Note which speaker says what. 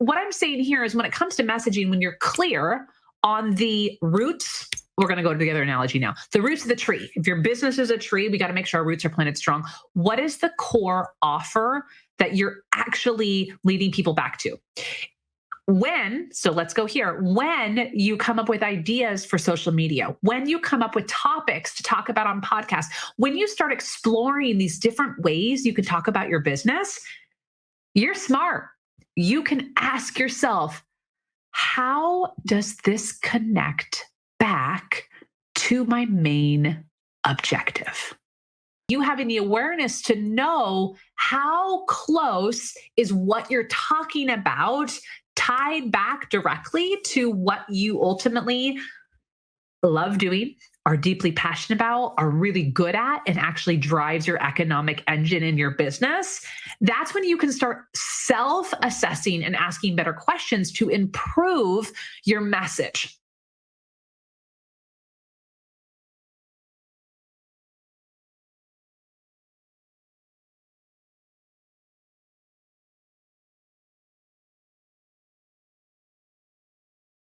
Speaker 1: what I'm saying here is when it comes to messaging, when you're clear on the roots, we're going to go to the other analogy now. The roots of the tree. If your business is a tree, we got to make sure our roots are planted strong. What is the core offer that you're actually leading people back to? So let's go here. When you come up with ideas for social media, when you come up with topics to talk about on podcasts, when you start exploring these different ways you can talk about your business, you're smart. You can ask yourself, how does this connect back to my main objective? You having the awareness to know how close is what you're talking about tied back directly to what you ultimately love doing, are deeply passionate about, are really good at, and actually drives your economic engine in your business. That's when you can start self-assessing and asking better questions to improve your message.